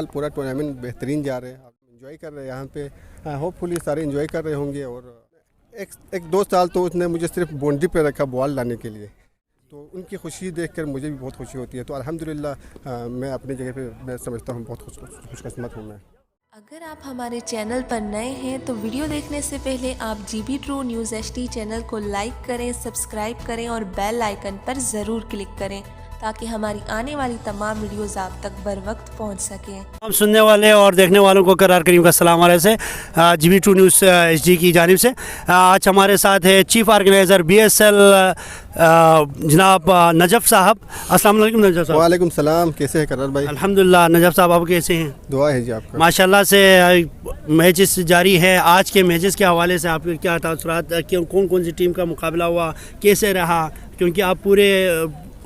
पूरा टूर्नामेंट बेहतरीन जा रहे हैं, एंजॉय कर रहे हैं यहाँ पे। होपफुली सारे एंजॉय कर रहे होंगे। और एक दो साल तो उसने मुझे सिर्फ बाउंड्री पे रखा बॉल लाने के लिए, तो उनकी खुशी देखकर मुझे भी बहुत खुशी होती है। तो अल्हम्दुलिल्लाह मैं अपनी जगह पे मैं समझता हूँ बहुत खुशकिस्मत हूँ मैं। अगर आप हमारे चैनल पर नए हैं तो वीडियो देखने से पहले आप GB True News HD channel को लाइक करें, सब्सक्राइब करें और बेल आइकन पर ज़रूर क्लिक करें ताकि हमारी आने वाली तमाम वीडियोस आप तक बर वक्त पहुँच सकें। हम सुनने वाले और देखने वालों को करार करीम का सलाम अलैकुम से GB True News HD की जानिब से आज हमारे साथ है चीफ ऑर्गेनाइज़र BSL जनाब नजफ़ साहब। अस्सलाम वालेकुम नजफ़ साहब। वालेकुम सलाम, कैसे हैं करार भाई? अल्हम्दुलिल्लाह। नजफ़ साहब आप कैसे हैं? दुआ है जी आपका। माशाल्लाह से मैचेस जारी है, आज के मैचेस के हवाले से आपके क्या तासुरात, कौन कौन सी टीम का मुकाबला हुआ, कैसे रहा, क्योंकि आप पूरे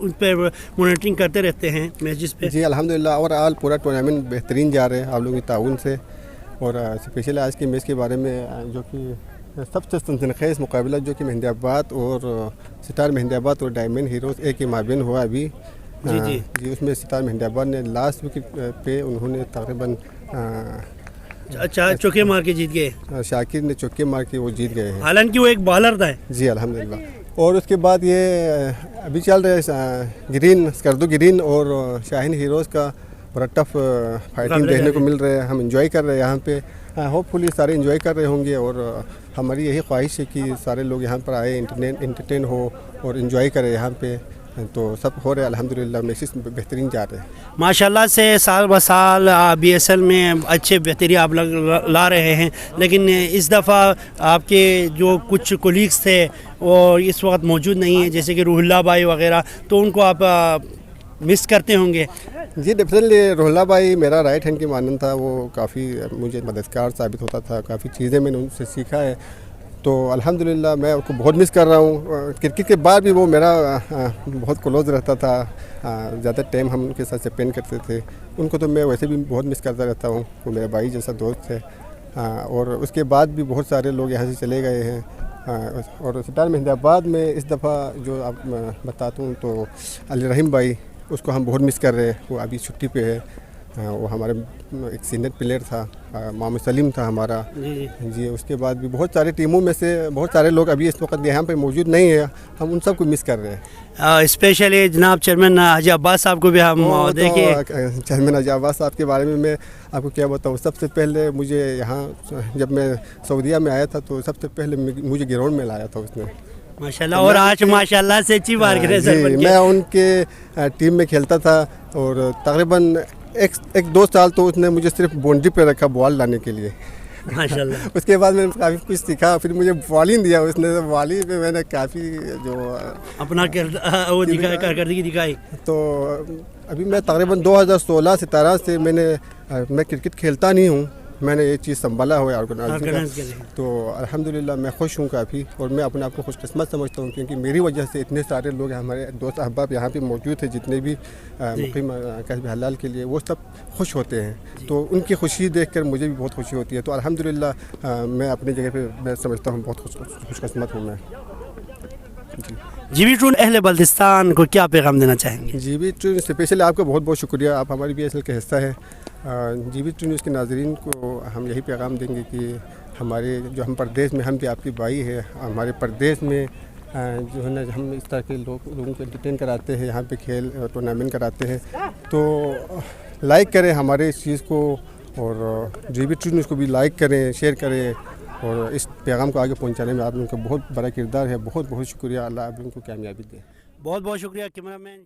उन पर मॉनिटरिंग करते रहते हैं मैचेस पे? जी अल्हम्दुलिल्लाह, और आल पूरा टूर्नामेंट बेहतरीन जा रहे हैं आप लोगों की ताउन से। और स्पेशली आज के मैच के बारे में जो कि सबसे सनसनीखेज़ मुकाबला जो कि मेहंदियाबाद और सितार मेहंदियाबाद और डायमंड हीरोज़ ए के माबेन हुआ अभी। जी उसमें सितार मेहंदियाबाद ने लास्ट विकेट पे उन्होंने तकरीबन अच्छा चौके मार के जीत गए। शाकिर ने चौके मार के वो जीत गए हैं, हालांकि वो एक बॉलर था। जी अल्हम्दुलिल्लाह। और उसके बाद ये अभी चल रहे ग्रीन स्कर्दो ग्रीन और शाहीन हीरोज़ का बड़ा टफ फाइटिंग देखने को मिल रहा है। हम एंजॉय कर रहे हैं यहाँ पे। होपफुली सारे एंजॉय कर रहे होंगे और हमारी यही ख्वाहिश है कि सारे लोग यहाँ पर आए, इंटरटेन हो और एंजॉय करें यहाँ पे। तो सब हो रहे हैं अल्हम्दुलिल्लाह, मैचेस बेहतरीन जा रहे हैं माशाल्लाह से। साल ब साल BSL में अच्छे बेहतरी आप ला रहे हैं, लेकिन इस दफ़ा आपके जो कुछ कोलीग्स थे वो इस वक्त मौजूद नहीं है, जैसे कि रूहुल्लाह भाई वगैरह, तो उनको आप मिस करते होंगे? जी डेफिनेटली। रूहुल्लाह भाई मेरा राइट हैंड की मानन था, वो काफ़ी मुझे मददगार साबित होता था, काफ़ी चीज़ें मैंने उनसे सीखा है। तो अल्हम्दुलिल्लाह मैं उसको बहुत मिस कर रहा हूँ। क्रिकेट के बाद भी वो मेरा बहुत क्लोज रहता था, ज़्यादा टाइम हम उनके साथ स्पेंड करते थे। उनको तो मैं वैसे भी बहुत मिस करता रहता हूँ, वो मेरा भाई जैसा दोस्त है। और उसके बाद भी बहुत सारे लोग यहाँ से चले गए हैं। और सितार मेहंदियाबाद में इस दफ़ा जो आप बताता हूँ तो अली रहीम भाई, उसको हम बहुत मिस कर रहे हैं। वो अभी छुट्टी पे है। वो हमारे एक सीनियर प्लेयर था, मोहम्मद सलीम था हमारा। जी उसके बाद भी बहुत सारे टीमों में से बहुत सारे लोग अभी इस वक्त यहाँ पे मौजूद नहीं है, हम उन सबको मिस कर रहे हैं। स्पेशली जनाब चेयरमैन हाजी अब्बास साहब को भी हम देखिए। चेयरमैन हाजी अब्बास साहब के बारे में मैं आपको क्या बताऊँ। सबसे पहले मुझे यहाँ जब मैं सऊदीया में आया था तो सबसे पहले मुझे ग्राउंड में लाया था उसने, माशाल्लाह। और आज माशाल्लाह से चीफ ऑर्गेनाइजर मैं उनके टीम में खेलता था और तकरीबन एक दो साल तो उसने मुझे सिर्फ बाउंड्री पे रखा बॉल लाने के लिए, माशाल्लाह। उसके बाद मैंने काफ़ी कुछ सीखा, फिर मुझे बॉलिंग दिया उसने, तो बॉलिंग पे मैंने काफ़ी जो अपना वो कारकर्दगी दिखाई। तो अभी मैं तकरीबन 2016-17 से मैं क्रिकेट खेलता नहीं हूँ, मैंने ये चीज़ संभाला हुआ है ऑर्गेनाइज के लिए। तो अल्हम्दुलिल्लाह मैं खुश हूँ काफ़ी, और मैं अपने आप को खुशकिस्मत समझता हूँ क्योंकि मेरी वजह से इतने सारे लोग हमारे दोस्त अहबाब यहाँ पे मौजूद थे, जितने भी मुकीम कसब हलाल के लिए, वो सब खुश होते हैं। तो उनकी खुशी देखकर मुझे भी बहुत खुशी होती है। तो अल्हम्दुलिल्लाह मैं अपनी जगह पे मैं समझता हूँ बहुत खुशकिस्मत हूँ मैं। GB True अहले बल्दिस्तान को क्या पैगाम देना चाहेंगे? GB True स्पेशली आपका बहुत बहुत शुक्रिया, आप हमारी BSL का हिस्सा है। GB True न्यूज़ के नाज़रीन को हम यही पैगाम देंगे कि हमारे जो हम प्रदेश में, हम भी आपकी भाई है, हमारे प्रदेश में जो है ना हम इस तरह के लोगों को एंटरटेन कराते हैं, यहाँ पे खेल टूर्नामेंट कराते हैं। तो लाइक करें हमारे इस चीज़ को, और GB True न्यूज़ को भी लाइक करें, शेयर करें, और इस पैगाम को आगे पहुँचाने में आप लोगों का बहुत बड़ा किरदार है। बहुत बहुत शुक्रिया, अल्लाह आप लोगों को कामयाबी दे। बहुत बहुत शुक्रिया कैमरामैन।